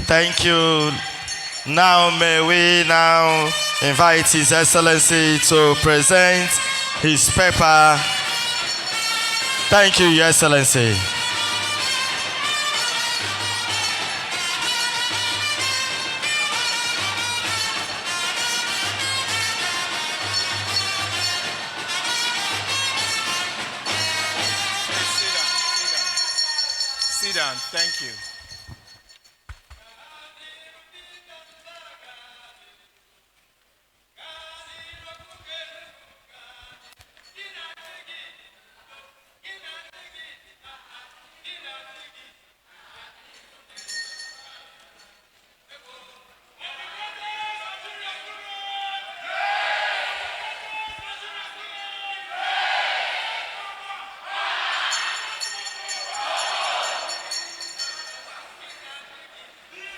Thank you. Now may we now invite His Excellency to present his paper. Thank you, Your Excellency. Sit down. Thank you.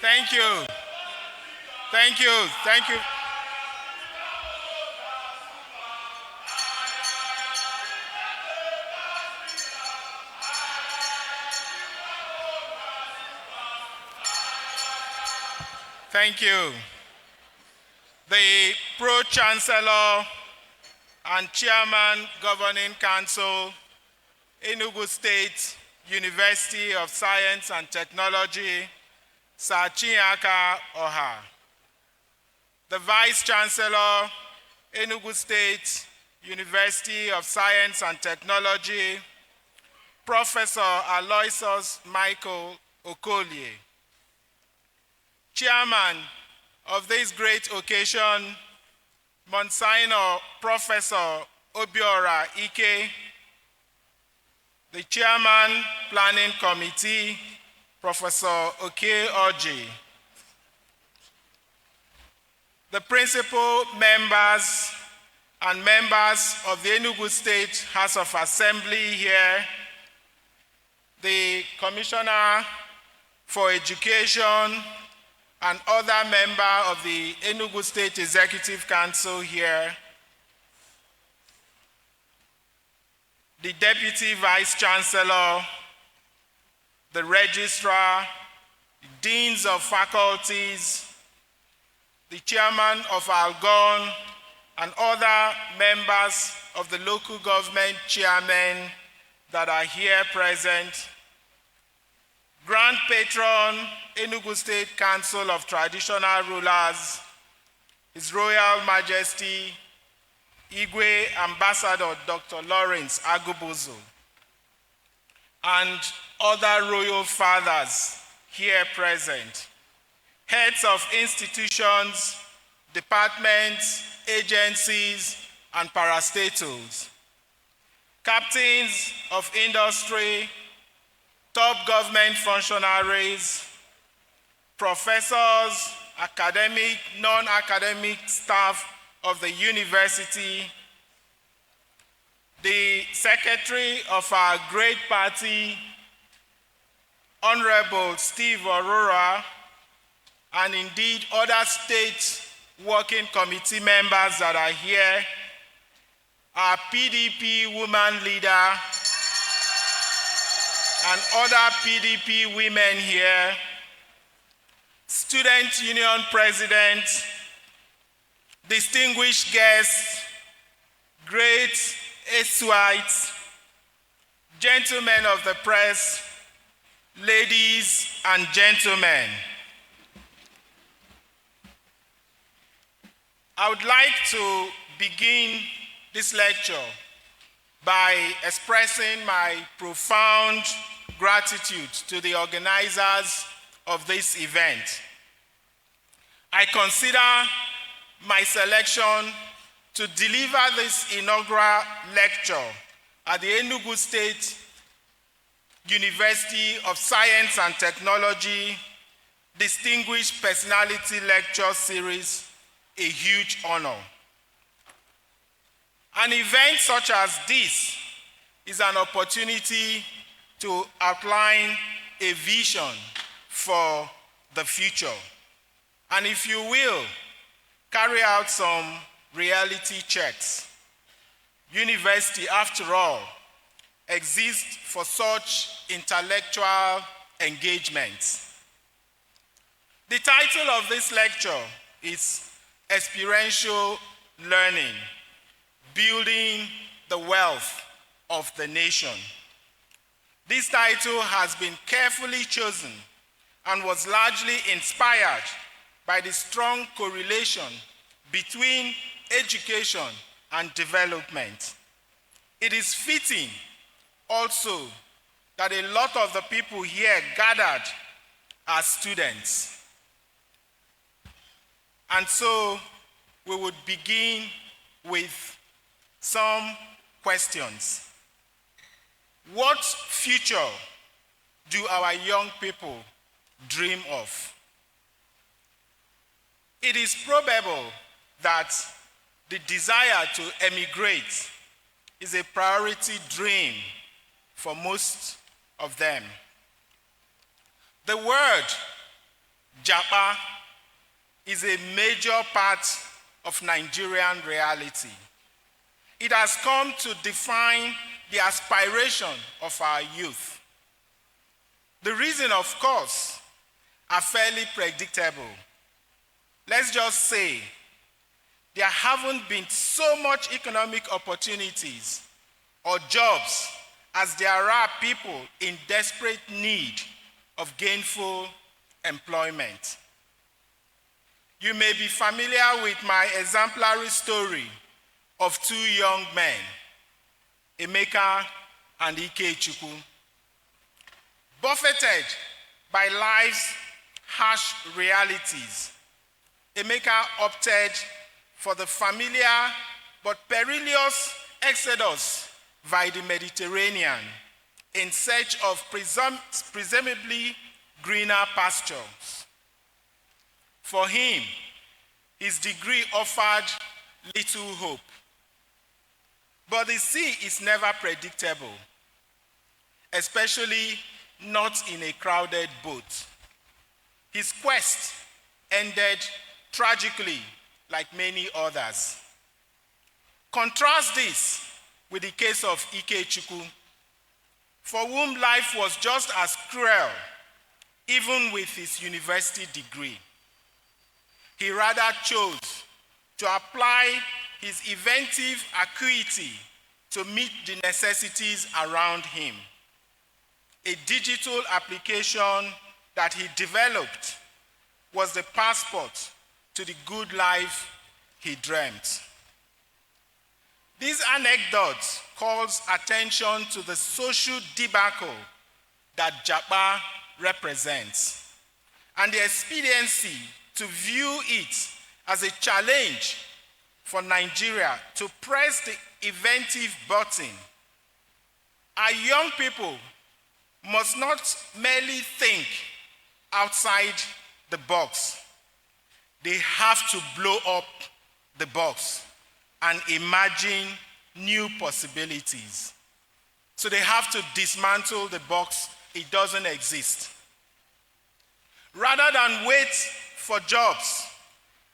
Thank you. Thank you. Thank you. Thank you. The Pro-Chancellor and Chairman Governing Council, Enugu State University of Science and Technology, Sir Chinyaka Oha. The Vice Chancellor, Enugu State University of Science and Technology, Professor Aloysius Michael Okolie. Chairman of this great occasion, Monsignor Professor Obiora Ike, the Chairman, Planning Committee, Professor Oke Oji, the principal members and members of the Enugu State House of Assembly here, the Commissioner for Education, and other members of the Enugu State Executive Council here, the Deputy Vice Chancellor, the Registrar, the Deans of Faculties, the Chairman of Algon, and other members of the local government chairmen that are here present, Grand Patron, Enugu State Council of Traditional Rulers, His Royal Majesty, Igwe Ambassador Dr. Lawrence Agubuzu, and other royal fathers here present, heads of institutions, departments, agencies, and parastatals, captains of industry, top government functionaries, professors, academic, non-academic staff of the university, the secretary of our great party, Honorable Steve Aurora, and indeed other state working committee members that are here, our PDP woman leader, and other PDP women here, Student Union President, distinguished guests, great ESUT, gentlemen of the press, ladies and gentlemen. I would like to begin this lecture by expressing my profound gratitude to the organizers of this event. I consider my selection to deliver this inaugural lecture at the Enugu State University of Science and Technology Distinguished Personality Lecture Series a huge honor. An event such as this is an opportunity to outline a vision for the future, and if you will, carry out some reality checks. University, after all, exists for such intellectual engagements. The title of this lecture is Experiential Learning, Building the Wealth of the Nation. This title has been carefully chosen and was largely inspired by the strong correlation between education and development. It is fitting also that a lot of the people here gathered are students. And so we would begin with some questions. What future do our young people dream of? It is probable that the desire to emigrate is a priority dream for most of them. The word Japa is a major part of Nigerian reality. It has come to define the aspiration of our youth. The reason, of course, are fairly predictable. Let's just say there haven't been so much economic opportunities or jobs as there are people in desperate need of gainful employment. You may be familiar with my exemplary story of two young men, Emeka and Ikechukwu. Buffeted by life's harsh realities, Emeka opted for the familiar but perilous exodus via the Mediterranean in search of presumably greener pastures. For him, his degree offered little hope. But the sea is never predictable, especially not in a crowded boat. His quest ended tragically, like many others. Contrast this with the case of Ikechukwu, for whom life was just as cruel, even with his university degree. He rather chose to apply his inventive acuity to meet the necessities around him. A digital application that he developed was the passport to the good life he dreamt. This anecdote calls attention to the social debacle that Japa represents and the expediency to view it as a challenge for Nigeria to press the inventive button. Our young people must not merely think outside the box. They have to blow up the box and imagine new possibilities. So they have to dismantle the box. It doesn't exist. Rather than wait for jobs,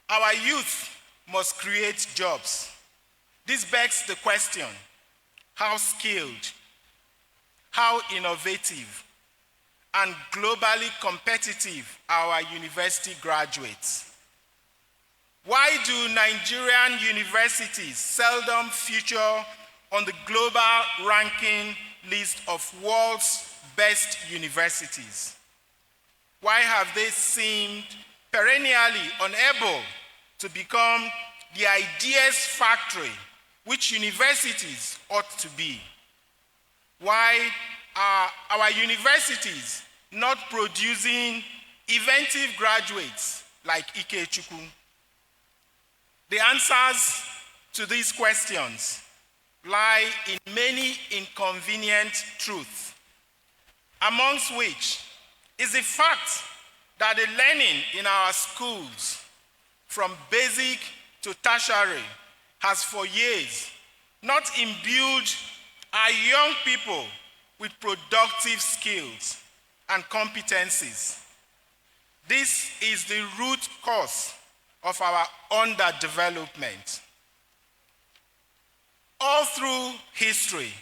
our youth must create jobs. This begs the question, how skilled, how innovative, and globally competitive are our university graduates? Why do Nigerian universities seldom feature on the global ranking list of world's best universities? Why have they seemed perennially unable to become the ideas factory which universities ought to be? Why are our universities not producing inventive graduates like Ikechukwu? The answers to these questions lie in many inconvenient truths, amongst which is the fact that the learning in our schools, from basic to tertiary, has for years not imbued our young people with productive skills and competencies. This is the root cause of our underdevelopment. All through history,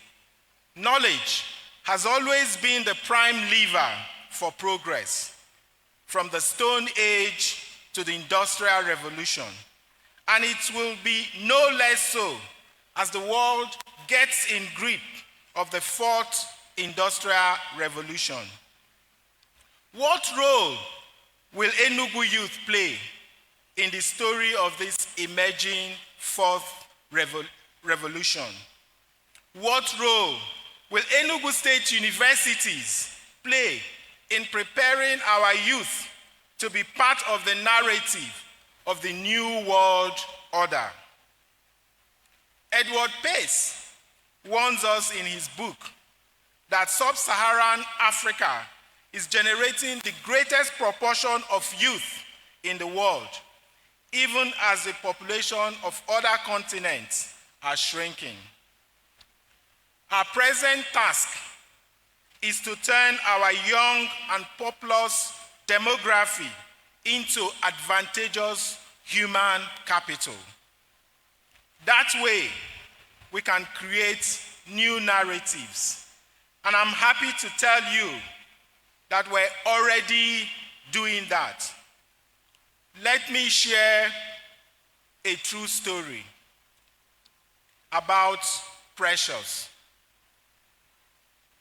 knowledge has always been the prime lever for progress. from the Stone Age to the Industrial Revolution. And it will be no less so as the world gets in grip of the Fourth Industrial Revolution. What role will Enugu youth play in the story of this emerging Fourth Revolution? What role will Enugu State universities play in preparing our youth to be part of the narrative of the New World Order? Edward Pace warns us in his book that sub-Saharan Africa is generating the greatest proportion of youth in the world, even as the population of other continents are shrinking. Our present task is to turn our young and populous demography into advantageous human capital. That way, we can create new narratives. And I'm happy to tell you that we're already doing that. Let me share a true story about Precious.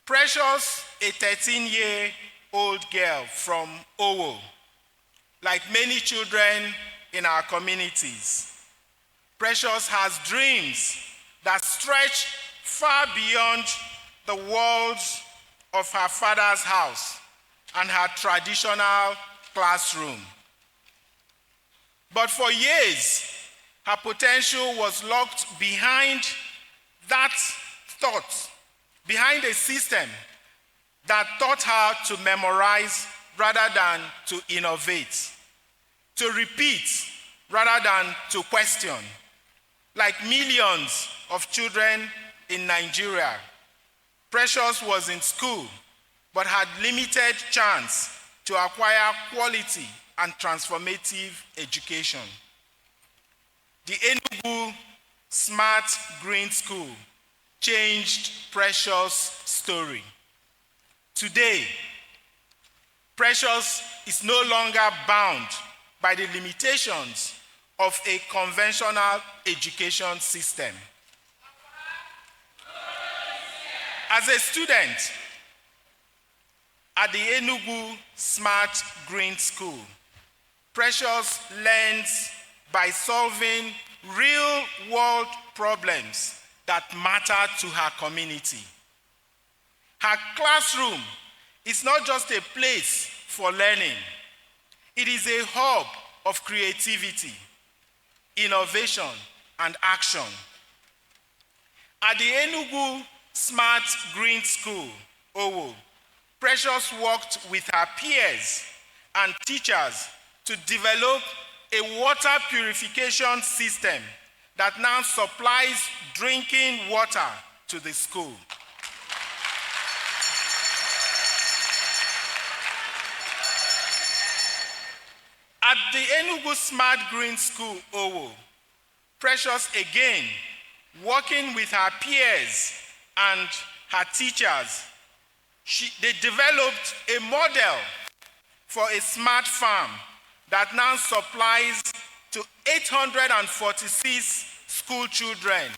Precious, a 13-year-old girl from Owo, like many children in our communities. Precious has dreams that stretch far beyond the walls of her father's house and her traditional classroom. But for years, her potential was locked behind that thought, behind a system that taught her to memorize rather than to innovate, to repeat rather than to question. Like millions of children in Nigeria, Precious was in school but had limited chance to acquire quality and transformative education. The Enugu Smart Green School changed Precious' story. Today, Precious is no longer bound by the limitations of a conventional education system. As a student at the Enugu Smart Green School, Precious learns by solving real-world problems that matter to her community. Her classroom is not just a place for learning. It is a hub of creativity, innovation, and action. At the Enugu Smart Green School, Owo, Precious worked with her peers and teachers to develop a water purification system that now supplies drinking water to the school. At the Enugu Smart Green School, Owo, Precious again, working with her peers and her teachers, they developed a model for a smart farm that now supplies to 846 school children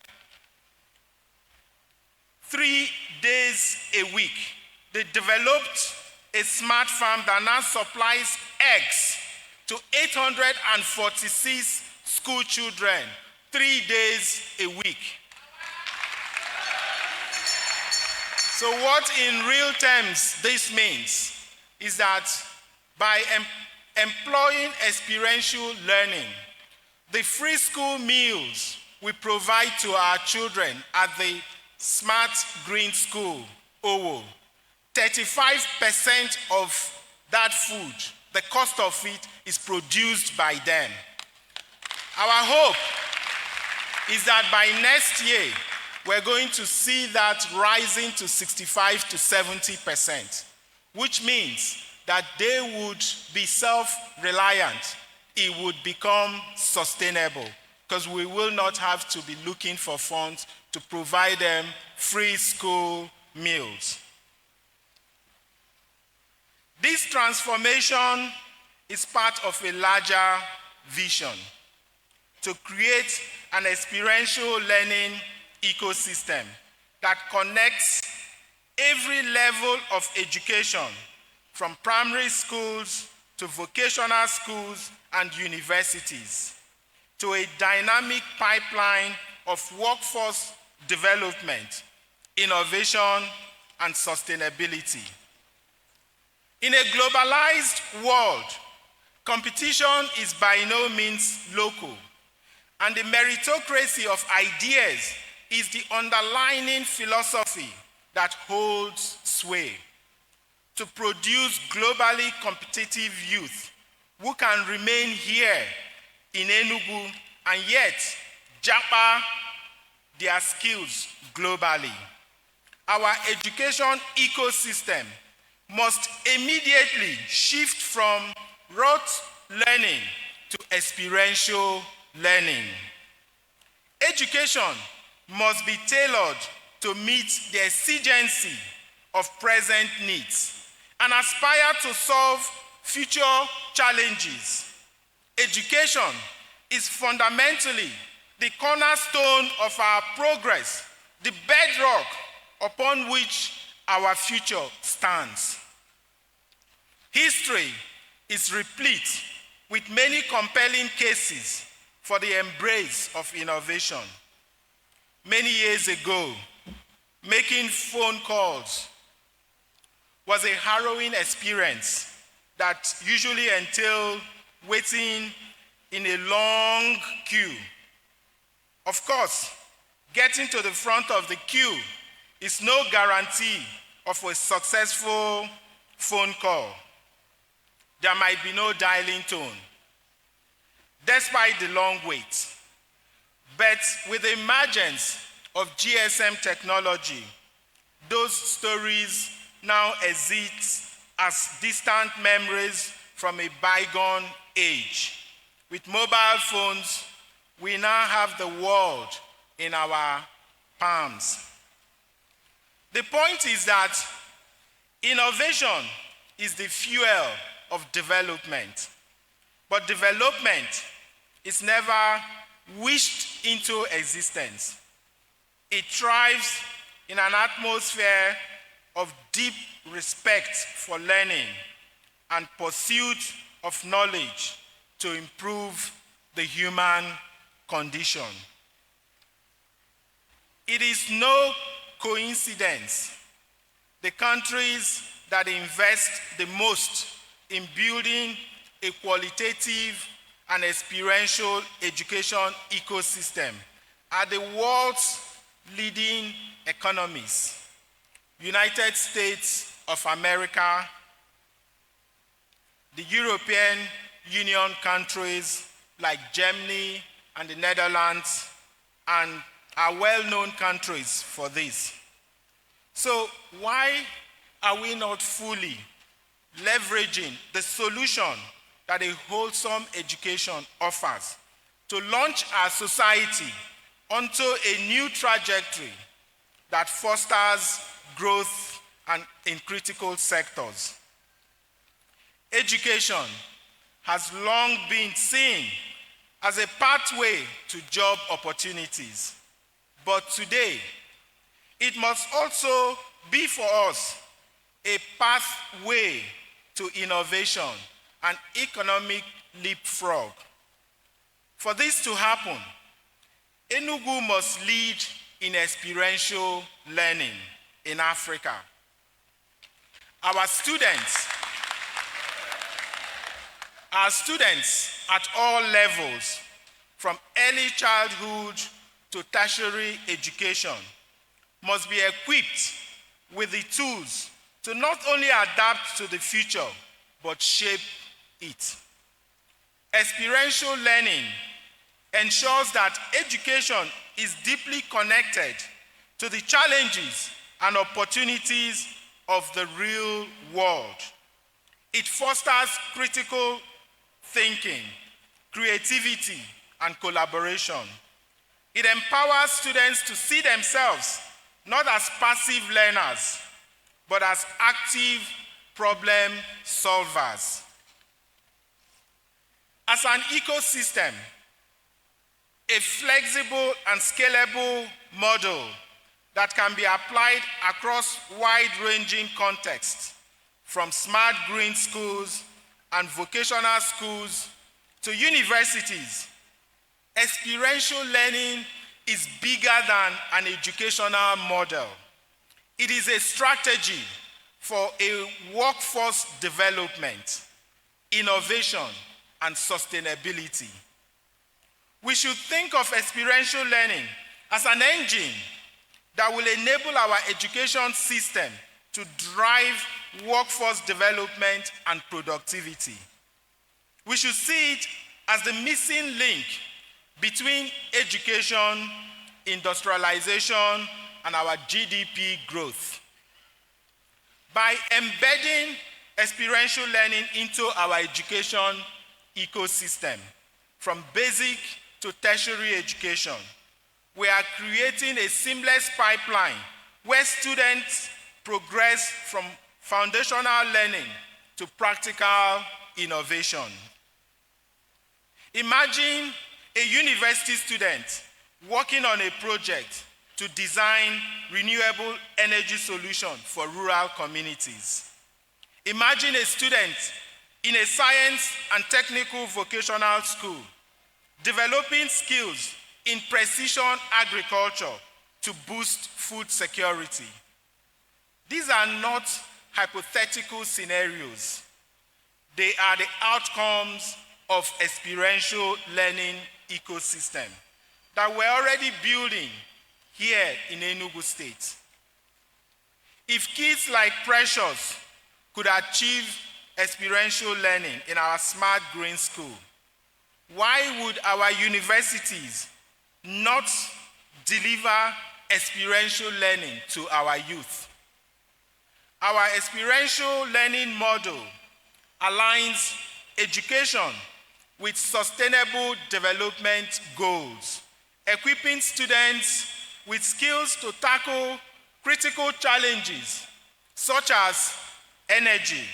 3 days a week. They developed a smart farm that now supplies eggs to 846 school children 3 days a week. So what in real terms this means is that by employing experiential learning, the free school meals we provide to our children at the Smart Green School, Owo, 35% of that food, the cost of it, is produced by them. Our hope is that by next year, we're going to see that rising to 65 to 70%, which means that they would be self-reliant. It would become sustainable because we will not have to be looking for funds to provide them free school meals. This transformation is part of a larger vision to create an experiential learning ecosystem that connects every level of education, from primary schools to vocational schools and universities, to a dynamic pipeline of workforce development, innovation, and sustainability. In a globalized world, competition is by no means local, and the meritocracy of ideas is the underlying philosophy that holds sway to produce globally competitive youth who can remain here in Enugu and yet japa their skills globally. Our education ecosystem must immediately shift from rote learning to experiential learning. Education must be tailored to meet the exigency of present needs and aspire to solve future challenges. Education is fundamentally the cornerstone of our progress, the bedrock upon which our future stands. History is replete with many compelling cases for the embrace of innovation. Many years ago, making phone calls was a harrowing experience that usually entailed waiting in a long queue. Of course, getting to the front of the queue is no guarantee of a successful phone call. There might be no dialing tone, despite the long wait. But with the emergence of GSM technology, those stories now exist as distant memories from a bygone age. With mobile phones, we now have the world in our palms. The point is that innovation is the fuel of development, but development is never wished into existence. It thrives in an atmosphere of deep respect for learning and pursuit of knowledge to improve the human condition. It is no coincidence the countries that invest the most in building a qualitative and experiential education ecosystem are the world's leading economies: United States of America, the European Union countries like Germany and the Netherlands, and are well-known countries for this. So why are we not fully leveraging the solution that a wholesome education offers to launch our society onto a new trajectory that fosters growth and in critical sectors? Education has long been seen as a pathway to job opportunities, but today it must also be for us a pathway to innovation and economic leapfrog. For this to happen, Enugu must lead in experiential learning in Africa. Our students at all levels, from early childhood to tertiary education, must be equipped with the tools to not only adapt to the future, but shape it. Experiential learning ensures that education is deeply connected to the challenges and opportunities of the real world. It fosters critical thinking, creativity, and collaboration. It empowers students to see themselves not as passive learners, but as active problem solvers. as an ecosystem, a flexible and scalable model that can be applied across wide-ranging contexts, from smart green schools and vocational schools to universities. Experiential learning is bigger than an educational model. It is a strategy for a workforce development, innovation, and sustainability. We should think of experiential learning as an engine that will enable our education system to drive workforce development and productivity. We should see it as the missing link between education, industrialization, and our GDP growth. By embedding experiential learning into our education ecosystem, from basic to tertiary education, we are creating a seamless pipeline where students progress from foundational learning to practical innovation. Imagine a university student working on a project to design renewable energy solutions for rural communities. Imagine a student in a science and technical vocational school developing skills in precision agriculture to boost food security. These are not hypothetical scenarios. They are the outcomes of experiential learning ecosystem that we're already building here in Enugu State. If kids like Precious could achieve experiential learning in our smart green school, why would our universities not deliver experiential learning to our youth? Our experiential learning model aligns education with sustainable development goals, equipping students with skills to tackle critical challenges such as energy,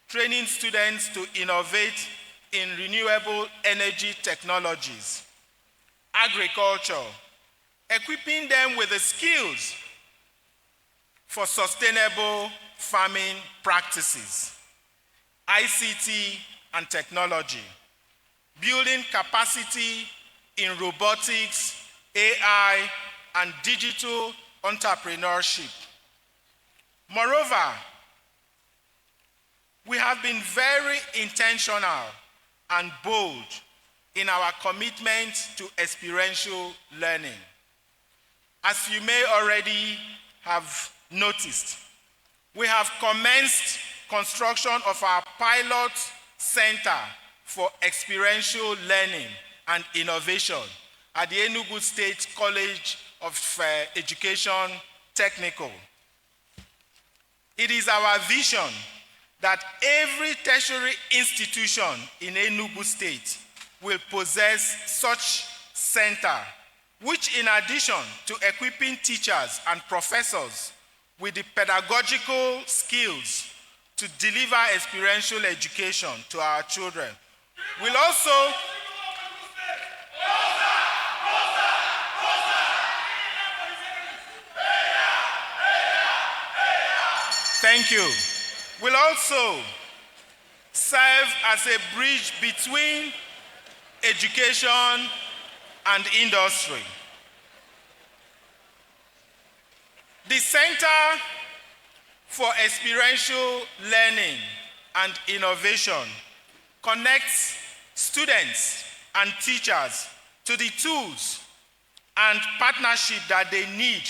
training students to innovate in renewable energy technologies, agriculture, equipping them with the skills for sustainable farming practices, ICT and technology, building capacity in robotics, AI, and digital entrepreneurship. Moreover, we have been very intentional and bold in our commitment to experiential learning. As you may already have noticed, we have commenced construction of our pilot center for experiential learning and innovation at the Enugu State College of Education Technical. It is our vision that every tertiary institution in Enugu State will possess such center, which in addition to equipping teachers and professors with the pedagogical skills to deliver experiential education to our children, will also will also serve as a bridge between education and industry. The Center for Experiential Learning and Innovation connects students and teachers to the tools and partnership that they need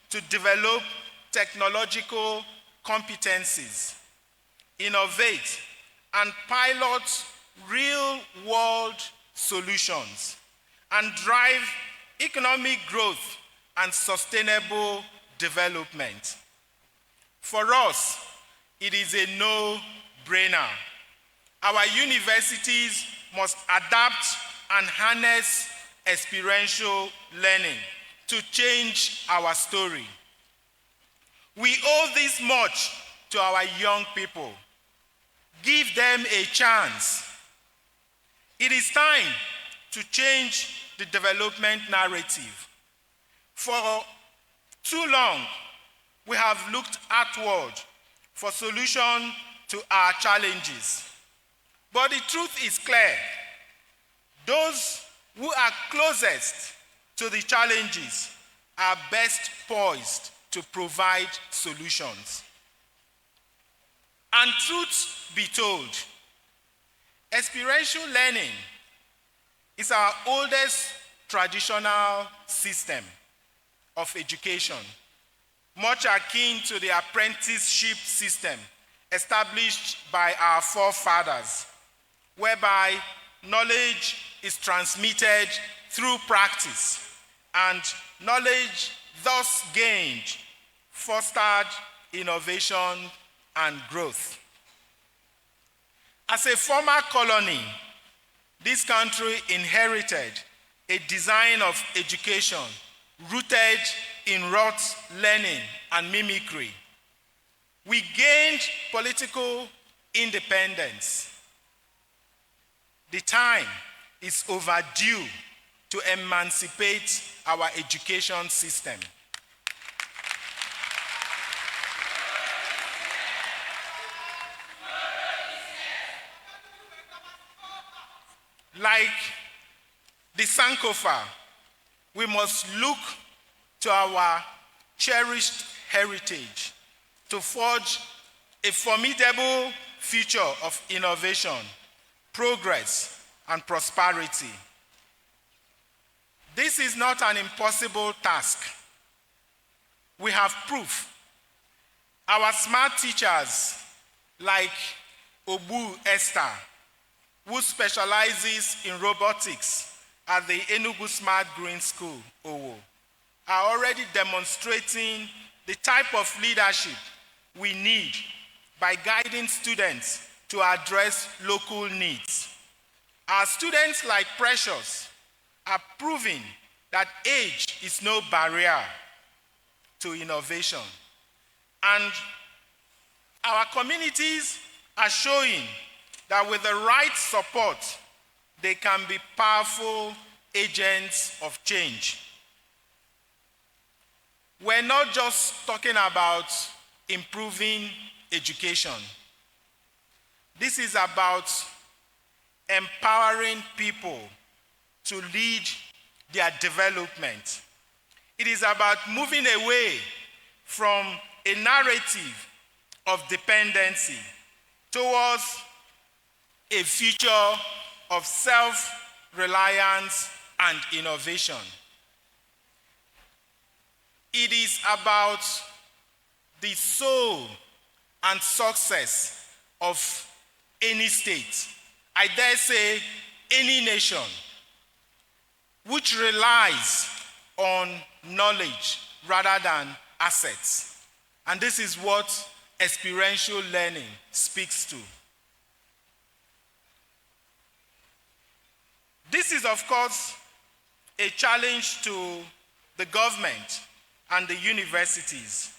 to develop technological competencies, innovate, and pilot real-world solutions, and drive economic growth and sustainable development. For us, it is a no-brainer. Our universities must adapt and harness experiential learning to change our story. We owe this much to our young people. Give them a chance. It is time to change the development narrative. For too long, we have looked outward for solutions to our challenges. But the truth is clear. Those who are closest to the challenges are best poised to provide solutions. And truth be told, experiential learning is our oldest traditional system of education, much akin to the apprenticeship system established by our forefathers, whereby knowledge is transmitted through practice, and knowledge thus gained fostered innovation and growth. As a former colony, this country inherited a design of education rooted in rote learning and mimicry. We gained political independence. The time is overdue to emancipate our education system. Like the Sankofa, we must look to our cherished heritage to forge a formidable future of innovation, progress, and prosperity. This is not an impossible task. We have proof. Our smart teachers, like Obu Esther, who specializes in robotics at the Enugu Smart Green School, Owo, are already demonstrating the type of leadership we need by guiding students to address local needs. Our students, like Precious, are proving that age is no barrier to innovation. And our communities are showing that with the right support, they can be powerful agents of change. We're not just talking about improving education. This is about empowering people to lead their development. It is about moving away from a narrative of dependency towards a future of self-reliance and innovation. It is about the soul and success of any state, I dare say any nation, which relies on knowledge rather than assets. And this is what experiential learning speaks to. This is, of course, a challenge to the government and the universities,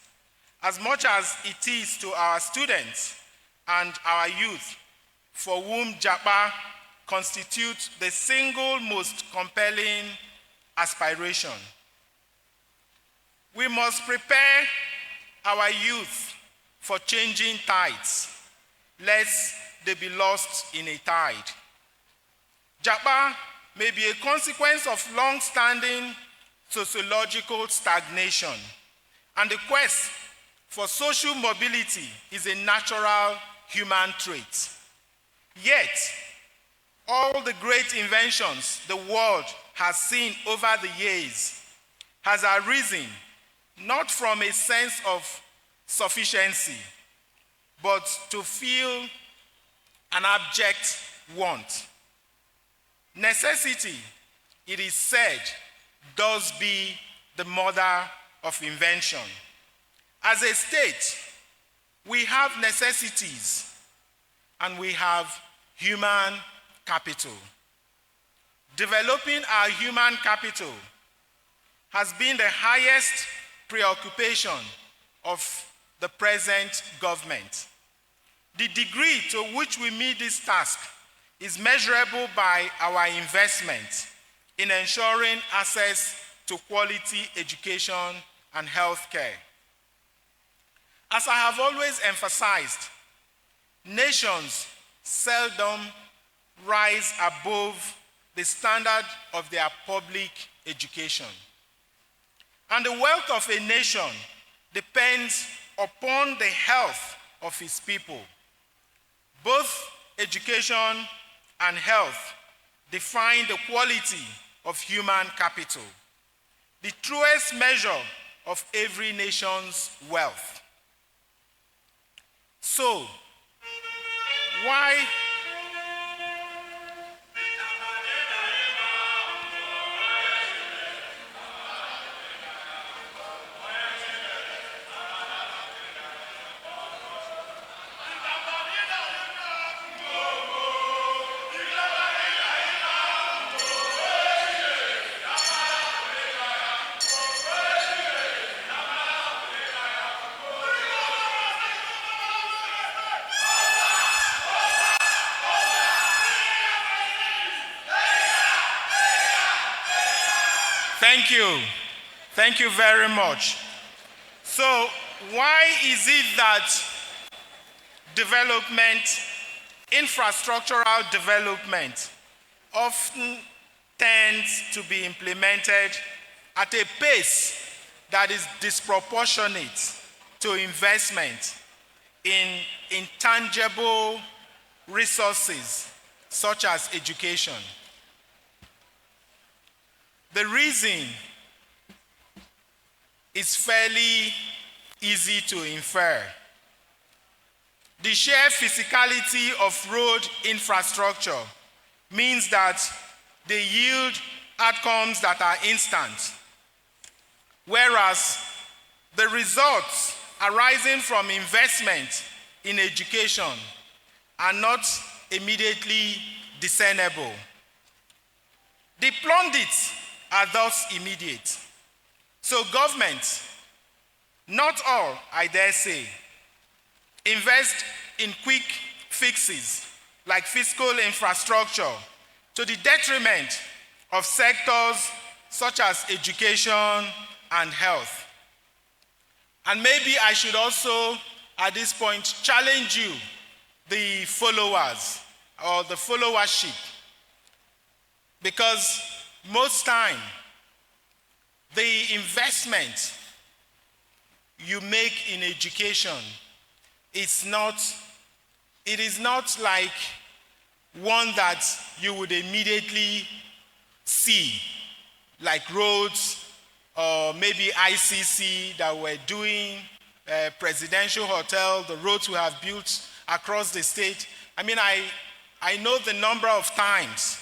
as much as it is to our students and our youth, for whom JAPA constitutes the single most compelling aspiration. We must prepare our youth for changing tides, lest they be lost in a tide. JAPA may be a consequence of long-standing sociological stagnation, and the quest for social mobility is a natural human trait. Yet, all the great inventions the world has seen over the years has arisen not from a sense of sufficiency, but to feel an abject want. Necessity, it is said, does be the mother of invention. As a state, we have necessities and we have human capital. Developing our human capital has been the highest preoccupation of the present government. The degree to which we meet this task is measurable by our investment in ensuring access to quality education and health care. As I have always emphasized, nations seldom rise above the standard of their public education. And the wealth of a nation depends upon the health of its people. Both education and health define the quality of human capital, the truest measure of every nation's wealth. So, why Thank you. Thank you very much. So, why is it that infrastructural development, often tends to be implemented at a pace that is disproportionate to investment in intangible resources such as education? The reason is fairly easy to infer. The sheer physicality of road infrastructure means that they yield outcomes that are instant, whereas the results arising from investment in education are not immediately discernible. The pundits are thus immediate. So governments, not all, I dare say, invest in quick fixes like fiscal infrastructure to the detriment of sectors such as education and health. And maybe I should also, at this point, challenge you, the followers or the followership, because most time, the investment you make in education it is not like one that you would immediately see, like roads or maybe ICC that we're doing, presidential hotel, the roads we have built across the state. I mean, I know the number of times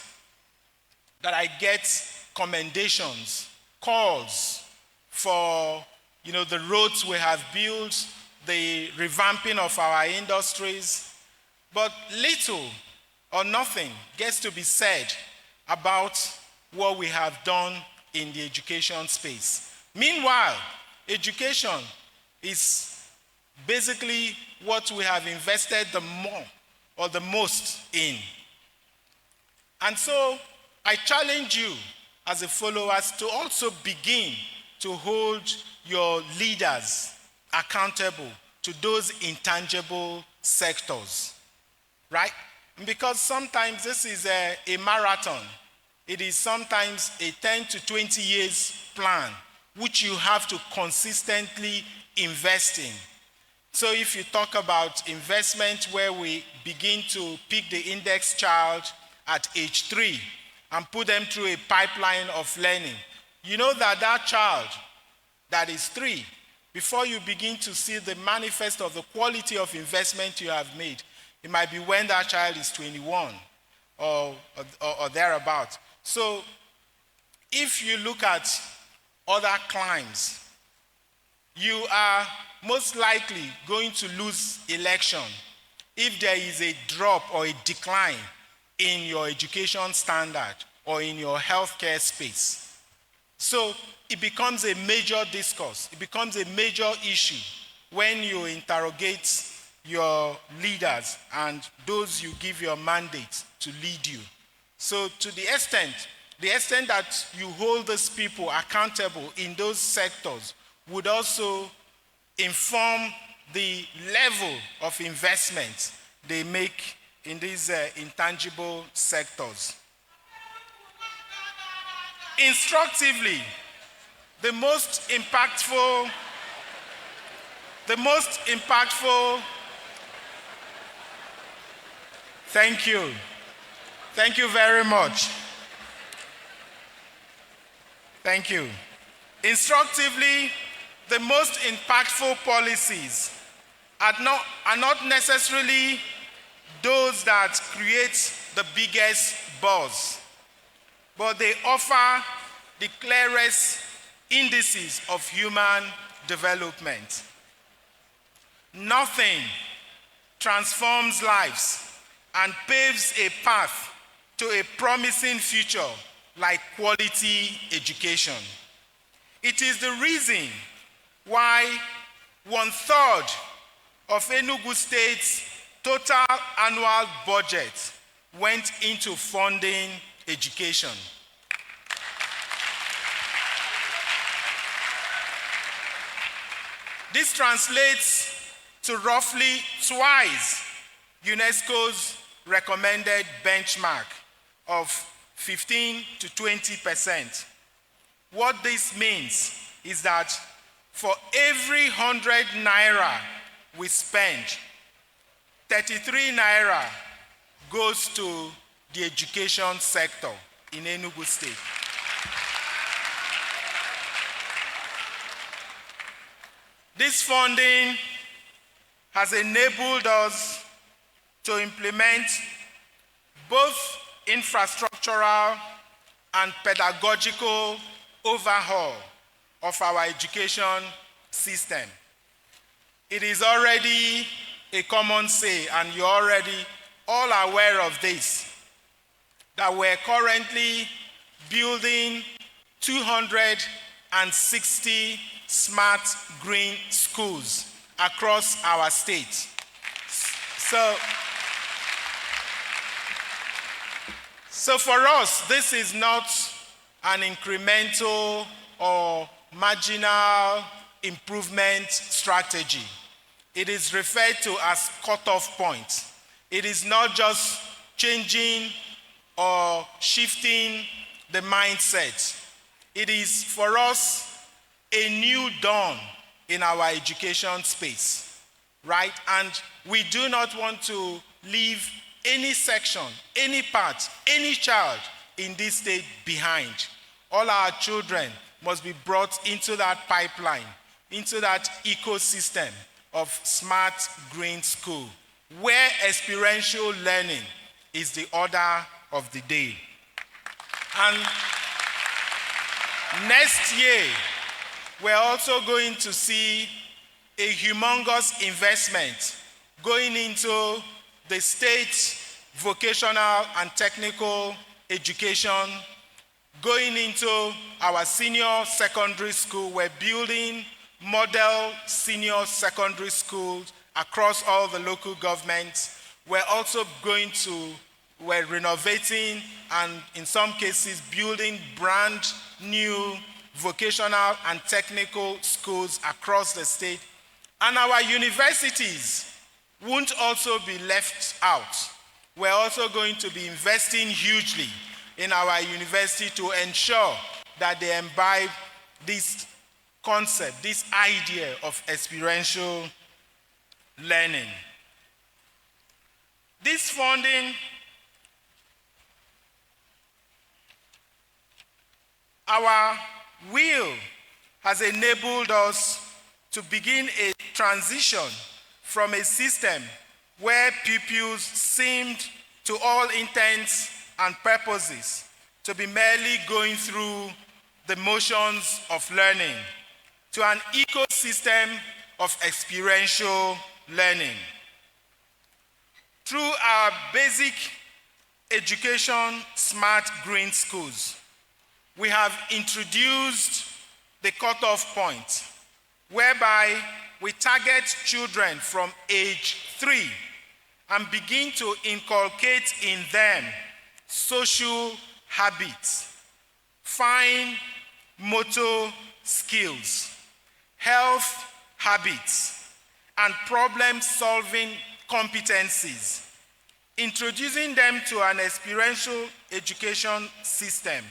that I get commendations, calls for the roads we have built, the revamping of our industries, but little or nothing gets to be said about what we have done in the education space. Meanwhile, education is basically what we have invested the more or the most in. And so I challenge you as a followers to also begin to hold your leaders accountable to those intangible sectors, right? Because sometimes this is a marathon. It is sometimes a 10 to 20 years plan, which you have to consistently invest in. So if you talk about investment where we begin to pick the index child at age 3 and put them through a pipeline of learning, you know that child that is 3, before you begin to see the manifest of the quality of investment you have made, it might be when that child is 21 or thereabout. So if you look at other climes, you are most likely going to lose election if there is a drop or a decline in your education standard or in your healthcare space. So it becomes a major discourse. It becomes a major issue when you interrogate your leaders and those you give your mandate to lead you. So to the extent that you hold those people accountable in those sectors would also inform the level of investment they make in these intangible sectors. Instructively, the most impactful, thank you. Thank you very much. Thank you. Instructively, the most impactful policies are not necessarily those that create the biggest buzz, but they offer the clearest indices of human development. Nothing transforms lives and paves a path to a promising future like quality education. It is the reason why 1/3 of Enugu State's total annual budget went into funding education. This translates to roughly twice UNESCO's recommended benchmark of 15 to 20%. What this means is that for every 100 naira we spend, 33 naira goes to the education sector in Enugu State. This funding has enabled us to implement both infrastructural and pedagogical overhaul of our education system. It is already a common say, and you're already all aware of this, that we're currently building 260 smart green schools across our state. So for us, this is not an incremental or marginal improvement strategy. It is referred to as cutoff point. It is not just changing or shifting the mindset. It is for us a new dawn in our education space, right? And we do not want to leave any section, any part, any child in this state behind. All our children must be brought into that pipeline, into that ecosystem of smart green school, where experiential learning is the order of the day. And next year, we're also going to see a humongous investment going into the state vocational and technical education, going into our senior secondary school. We're building model senior secondary schools across all the local governments. We're also we're renovating and in some cases building brand new vocational and technical schools across the state. And our universities won't also be left out. We're also going to be investing hugely in our university to ensure that they imbibe this concept, this idea of experiential learning. This funding, our will has enabled us to begin a transition from a system where pupils seemed, to all intents and purposes, to be merely going through the motions of learning, to an ecosystem of experiential learning. Through our basic education smart green schools, we have introduced the cutoff point, whereby we target children from age 3 and begin to inculcate in them social habits, fine motor skills, health habits, and problem-solving competencies, introducing them to an experiential education system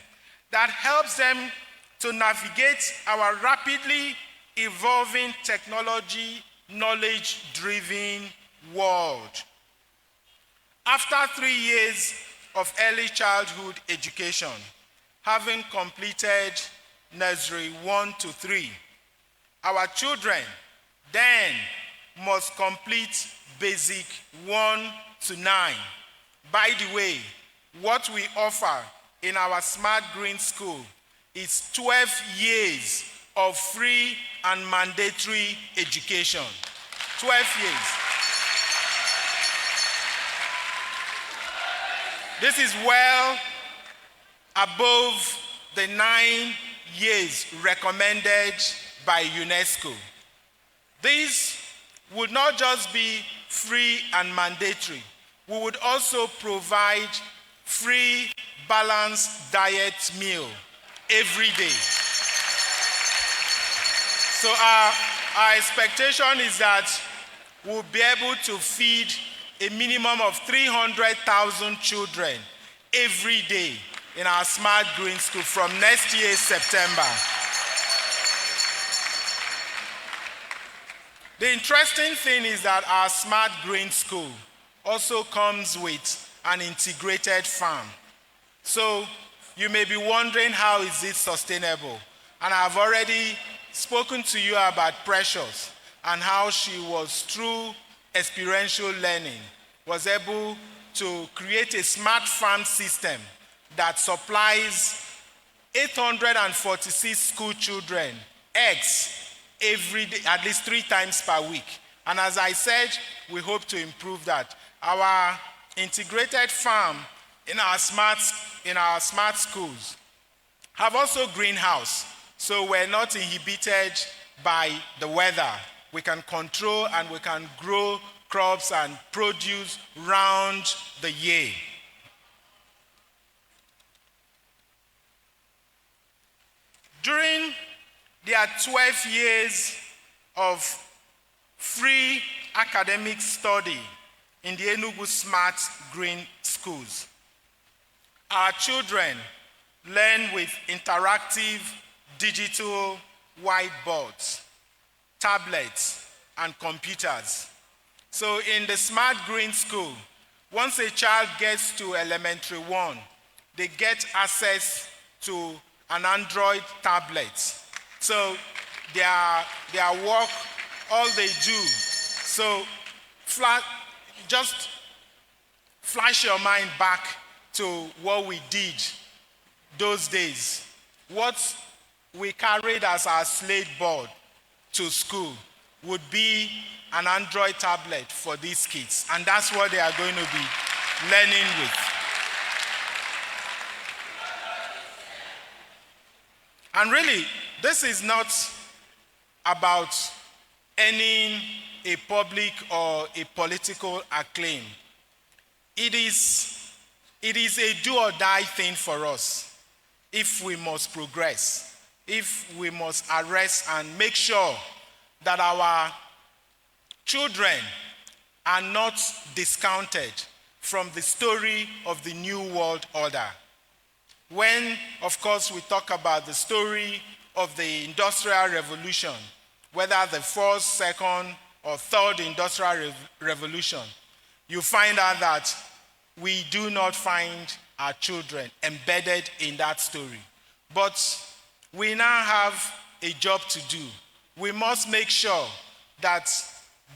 that helps them to navigate our rapidly evolving technology, knowledge-driven world. After 3 years of early childhood education, having completed nursery 1 to 3, our children then must complete basic 1 to 9. By the way, what we offer in our Smart Green School is 12 years of free and mandatory education. 12 years. This is well above the 9 years recommended by UNESCO. This would not just be free and mandatory. We would also provide free balanced diet meal every day. So our expectation is that we'll be able to feed a minimum of 300,000 children every day in our Smart Green School from next year, September. The interesting thing is that our Smart Green School also comes with an integrated farm. So you may be wondering, how is it sustainable? And I've already spoken to you about Precious and how she was, through experiential learning, was able to create a smart farm system that supplies 846 school children eggs every day, at least 3 times per week. And as I said, we hope to improve that. Our integrated farm in our smart schools have also greenhouse, so we're not inhibited by the weather. We can control and we can grow crops and produce round the year. During their 12 years of free academic study in the Enugu Smart Green Schools, our children learn with interactive digital whiteboards, tablets, and computers. So in the Smart Green School, once a child gets to elementary 1, they get access to an Android tablet. So their work, all they do, so just flash your mind back to what we did those days. What we carried as our slate board to school would be an Android tablet for these kids, and that's what they are going to be learning with. And really, this is not about earning a public or a political acclaim. It is a do or die thing for us if we must progress, if we must arrest and make sure that our children are not discounted from the story of the New World Order. When, of course, we talk about the story of the Industrial Revolution, whether the first, second, or third Industrial Revolution, you find out that we do not find our children embedded in that story. But we now have a job to do. We must make sure that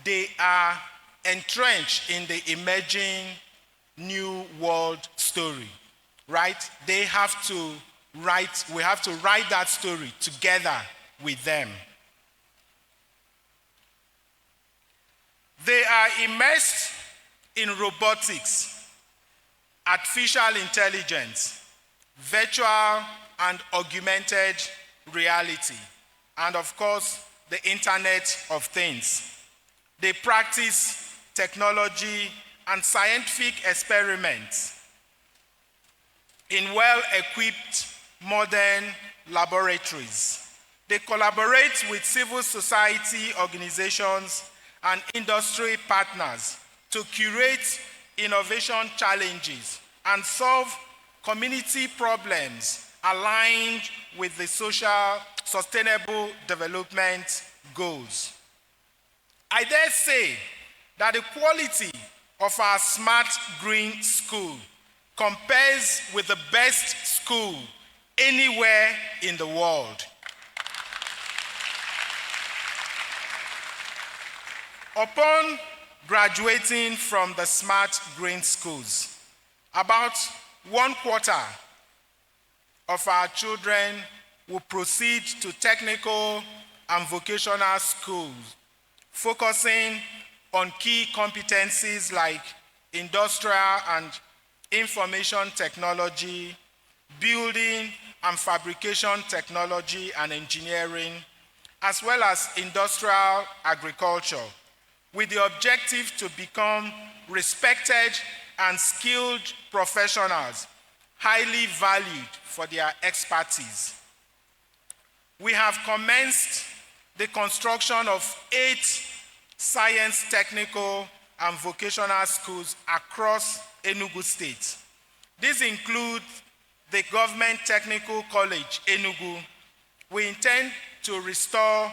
they are entrenched in the emerging New World story, right? We have to write that story together with them. They are immersed in robotics, artificial intelligence, virtual and augmented reality, and of course, the Internet of Things. They practice technology and scientific experiments in well-equipped modern laboratories. They collaborate with civil society organizations and industry partners to curate innovation challenges and solve community problems aligned with the social sustainable development goals. I dare say that the quality of our smart green school compares with the best school anywhere in the world. Upon graduating from the smart green schools, about 1/4 of our children will proceed to technical and vocational schools, focusing on key competencies like industrial and information technology, building and fabrication technology and engineering, as well as industrial agriculture, with the objective to become respected and skilled professionals, highly valued for their expertise. We have commenced the construction of 8 science, technical, and vocational schools across Enugu State. These include the Government Technical College, Enugu. We intend to restore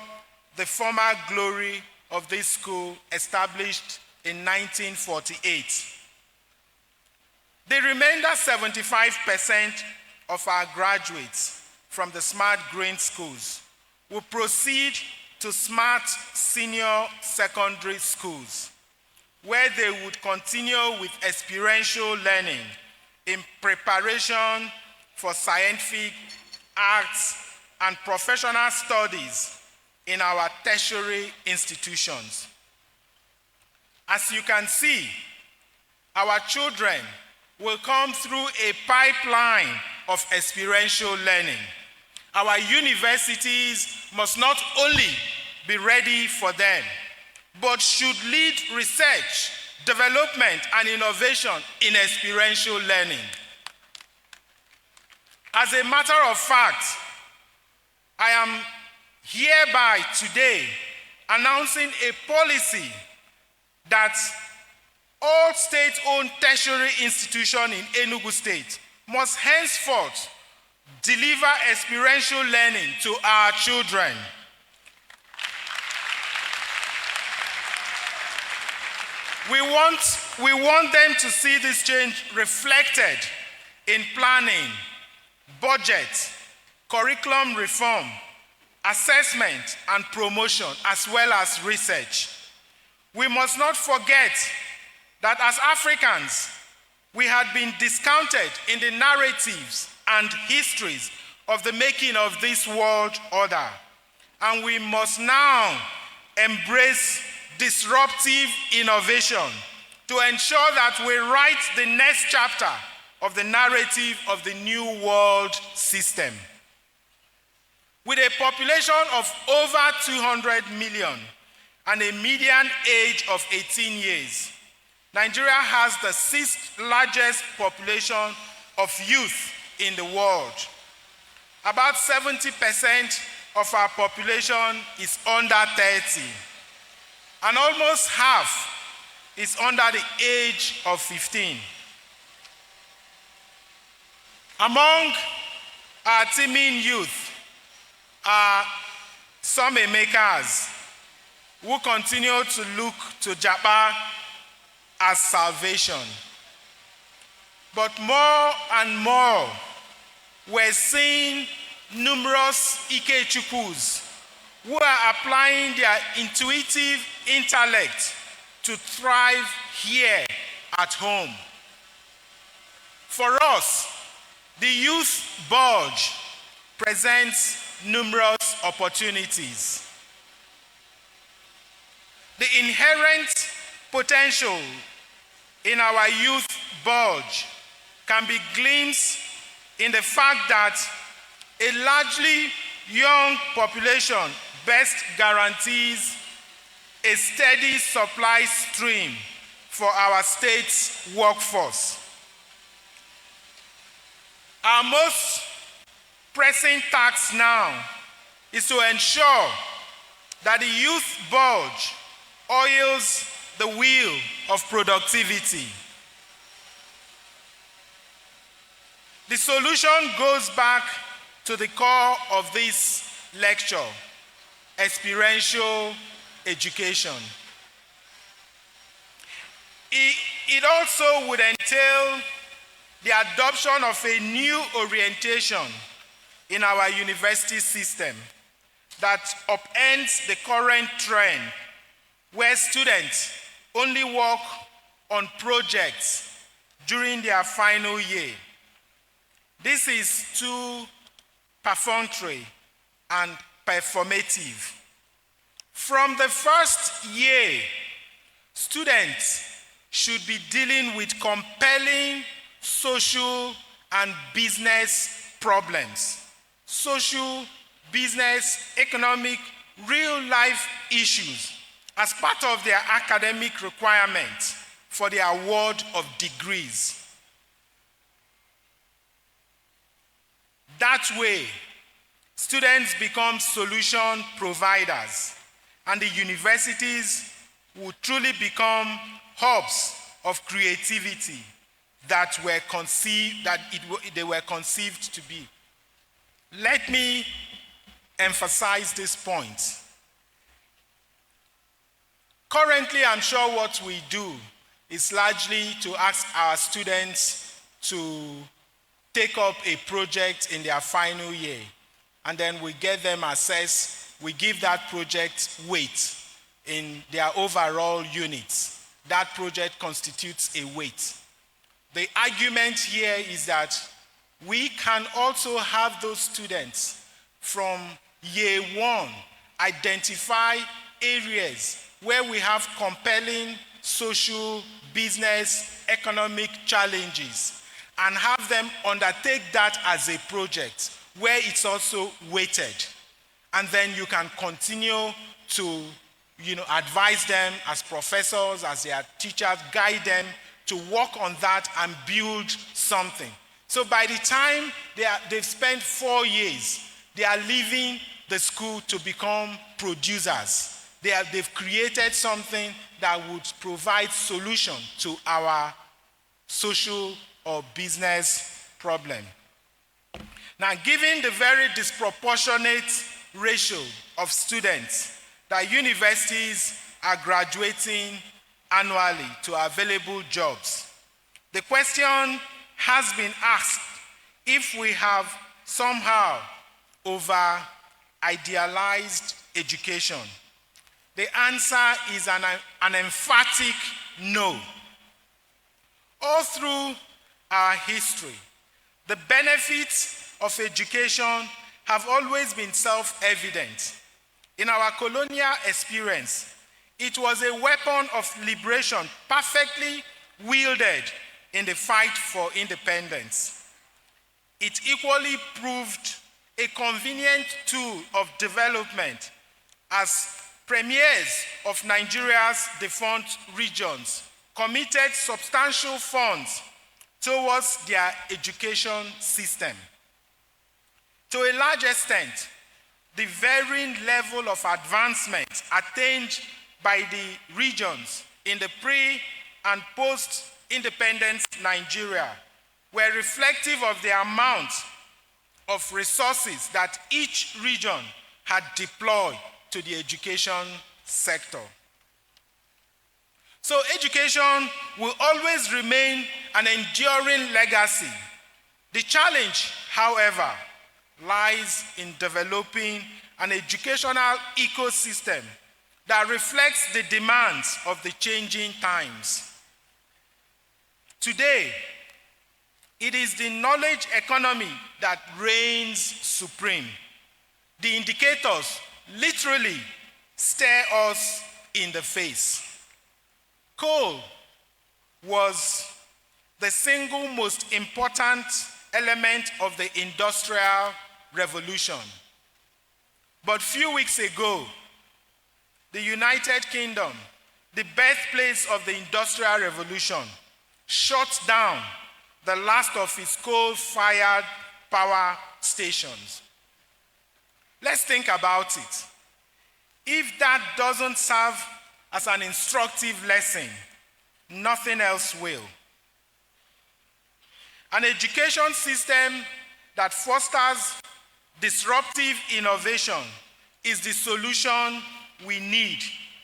the former glory of this school established in 1948. The remainder 75% of our graduates from the smart green schools will proceed to smart senior secondary schools, where they would continue with experiential learning in preparation for scientific, arts, and professional studies in our tertiary institutions. As you can see, our children will come through a pipeline of experiential learning. Our universities must not only be ready for them, but should lead research, development, and innovation in experiential learning. As a matter of fact, I am hereby today announcing a policy that all state-owned tertiary institutions in Enugu State must henceforth deliver experiential learning to our children. We want them to see this change reflected in planning, budget, curriculum reform, assessment and promotion, as well as research. We must not forget that as Africans, we had been discounted in the narratives and histories of the making of this world order. And we must now embrace disruptive innovation to ensure that we write the next chapter of the narrative of the new world system. With a population of over 200 million and a median age of 18 years, Nigeria has the 6th largest population of youth in the world. About 70% of our population is under 30, and almost half is under the age of 15. Among our teeming youth are some makers who continue to look to Japan as salvation. But more and more, we're seeing numerous Ikechukwus who are applying their intuitive intellect to thrive here at home. For us, the youth bulge presents numerous opportunities. The inherent potential in our youth bulge can be glimpsed in the fact that a largely young population best guarantees a steady supply stream for our state's workforce. Our most pressing task now is to ensure that the youth bulge oils the wheel of productivity. The solution goes back to the core of this lecture: experiential education. It also would entail the adoption of a new orientation in our university system that upends the current trend where students only work on projects during their final year. This is too perfunctory and performative. From the first year, students should be dealing with compelling social and business problems. Social, business, economic, real-life issues as part of their academic requirements for the award of degrees. That way, students become solution providers, and the universities will truly become hubs of creativity that they were conceived to be. Let me emphasize this point. Currently, I'm sure what we do is largely to ask our students to take up a project in their final year, and then we get them assessed. We give that project weight in their overall units. That project constitutes a weight. The argument here is that we can also have those students from year one identify areas where we have compelling social, business, economic challenges, and have them undertake that as a project where it's also weighted. And then you can continue to advise them as professors, as their teachers, guide them to work on that and build something. So by the time they've spent 4 years, they are leaving the school to become producers. They've created something that would provide solution to our social or business problem. Now, given the very disproportionate ratio of students that universities are graduating annually to available jobs, the question has been asked if we have somehow over-idealized education. The answer is an emphatic no. All through our history, the benefits of education have always been self-evident. In our colonial experience, it was a weapon of liberation perfectly wielded in the fight for independence. It equally proved a convenient tool of development as premiers of Nigeria's defunct regions committed substantial funds towards their education system. To a large extent, the varying level of advancement attained by the regions in the pre- and post-independence Nigeria were reflective of the amount of resources that each region had deployed to the education sector. So education will always remain an enduring legacy. The challenge, however, lies in developing an educational ecosystem that reflects the demands of the changing times. Today, it is the knowledge economy that reigns supreme. The indicators literally stare us in the face. Coal was the single most important element of the Industrial Revolution. But few weeks ago, the United Kingdom, the birthplace of the Industrial Revolution, shut down the last of its coal-fired power stations. Let's think about it. If that doesn't serve as an instructive lesson, nothing else will. An education system that fosters disruptive innovation is the solution we need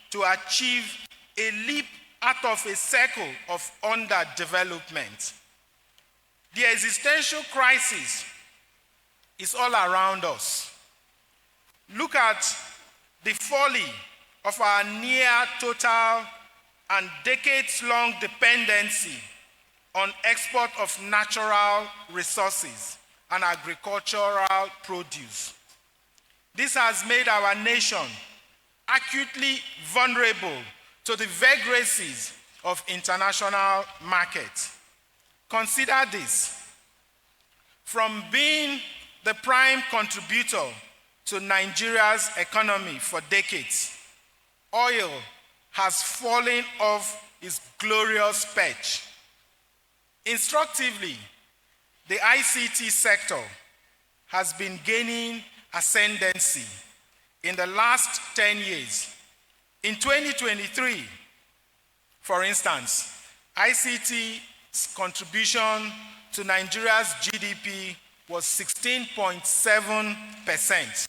to achieve a leap out of a circle of underdevelopment. The existential crisis is all around us. Look at the folly of our near total and decades-long dependency on export of natural resources and agricultural produce. This has made our nation acutely vulnerable to the vagaries of international markets. Consider this. From being the prime contributor to Nigeria's economy for decades, oil has fallen off its glorious perch. Instructively, the ICT sector has been gaining ascendancy in the last 10 years. In 2023, for instance, ICT's contribution to Nigeria's GDP was 16.7%.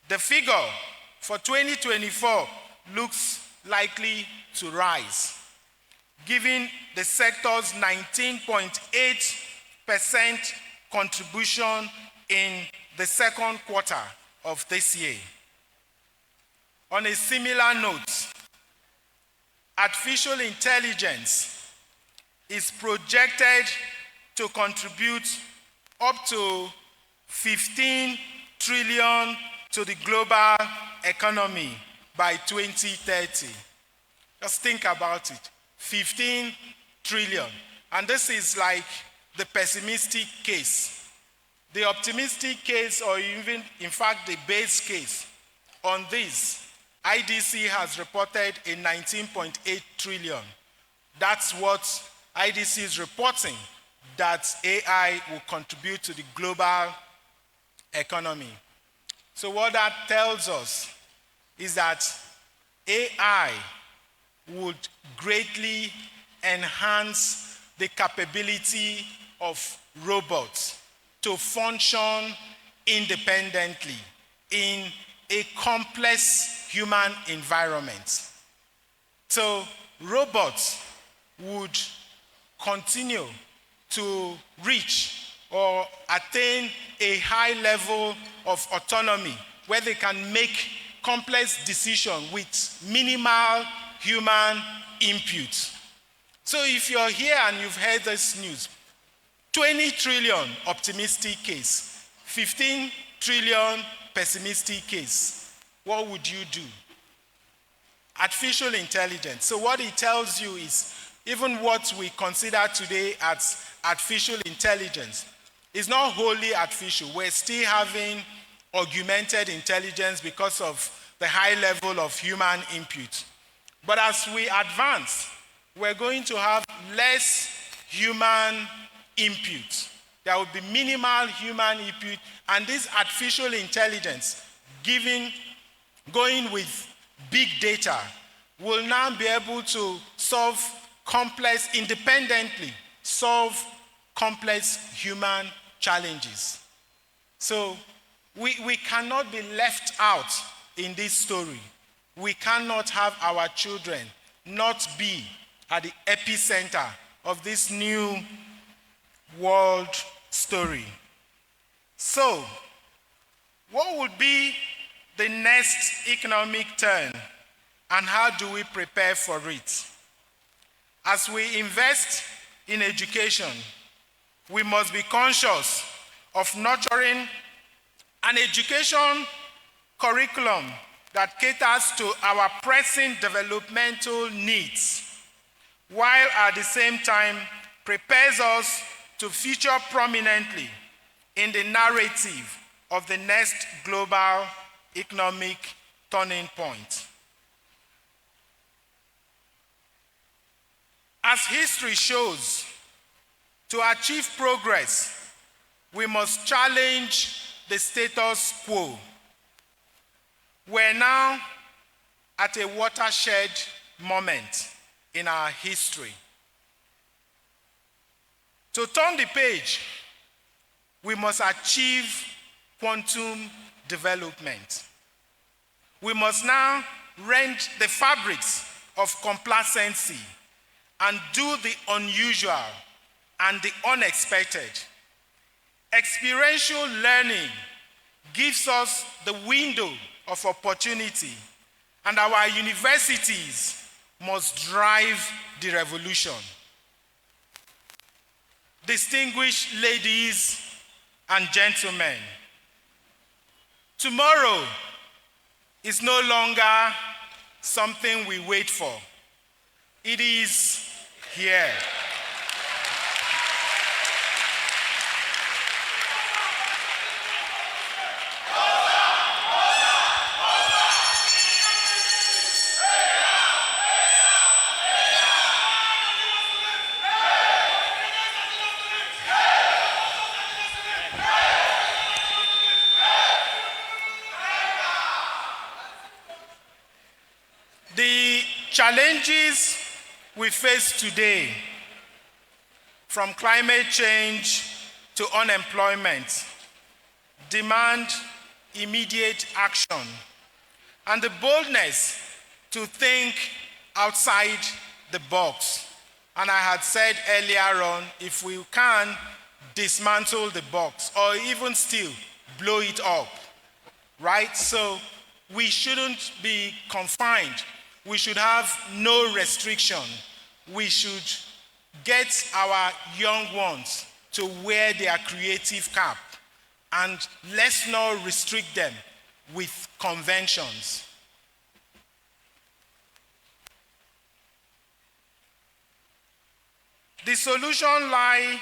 The figure for 2024 looks likely to rise, given the sector's 19.8% contribution in the second quarter of this year. On a similar note, artificial intelligence is projected to contribute up to 15 trillion to the global economy by 2030. Just think about it, 15 trillion. And this is like the pessimistic case. The optimistic case, or even, in fact, the base case on this, IDC has reported a 19.8 trillion. That's what IDC is reporting that AI will contribute to the global economy. So what that tells us is that AI would greatly enhance the capability of robots to function independently in a complex human environment. So robots would continue to reach or attain a high level of autonomy where they can make complex decisions with minimal human input. So if you're here and you've heard this news, 20 trillion optimistic case, 15 trillion pessimistic case, what would you do? Artificial intelligence. So what it tells you is even what we consider today as artificial intelligence is not wholly artificial. We're still having augmented intelligence because of the high level of human input. But as we advance, we're going to have less human input. There will be minimal human input, and this artificial intelligence, going with big data, will now be able to independently solve complex human challenges. So we cannot be left out in this story. We cannot have our children not be at the epicenter of this new world story. So, what would be the next economic turn, and how do we prepare for it? As we invest in education, we must be conscious of nurturing an education curriculum that caters to our pressing developmental needs, while at the same time prepares us to feature prominently in the narrative of the next global economic turning point. As history shows, to achieve progress, we must challenge the status quo. We're now at a watershed moment in our history. To turn the page, we must achieve quantum development. We must now rend the fabrics of complacency and do the unusual and the unexpected. Experiential learning gives us the window of opportunity, and our universities must drive the revolution. Distinguished ladies and gentlemen, tomorrow is no longer something we wait for. It is here. The challenges we face today, from climate change to unemployment, demand immediate action and the boldness to think outside the box. And I had said earlier on, if we can dismantle the box or even still blow it up, right? So we shouldn't be confined. We should have no restriction. We should get our young ones to wear their creative cap, and let's not restrict them with conventions. The solution lies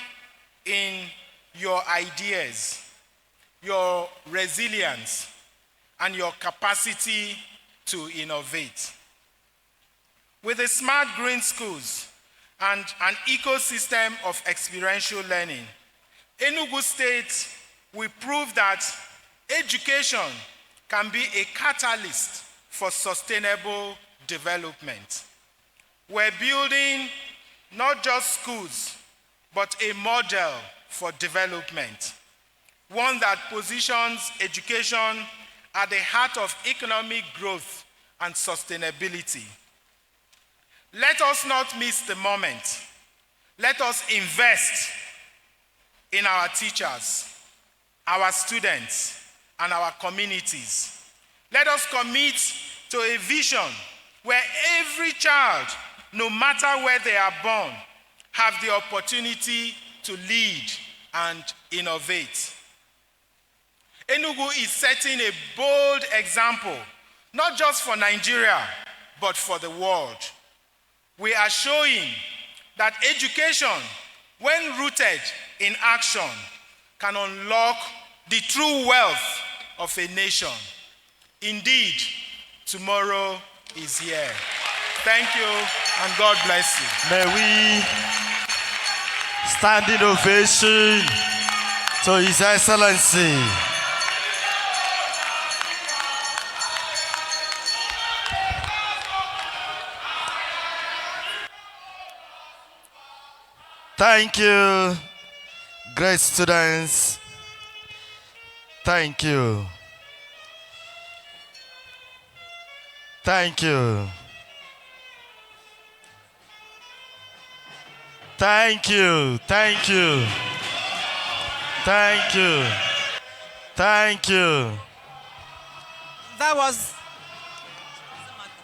in your ideas, your resilience, and your capacity to innovate. With the smart green schools and an ecosystem of experiential learning, Enugu State will prove that education can be a catalyst for sustainable development. We're building not just schools, but a model for development, one that positions education at the heart of economic growth and sustainability. Let us not miss the moment. Let us invest in our teachers, our students, and our communities. Let us commit to a vision where every child, no matter where they are born, have the opportunity to lead and innovate. Enugu is setting a bold example, not just for Nigeria, but for the world. We are showing that education, when rooted in action, can unlock the true wealth of a nation. Indeed, tomorrow is here. Thank you, and God bless you. May we stand in ovation to His Excellency. Thank you, great students. Thank you. Thank you. Thank you. Thank you. Thank you. Thank you. That was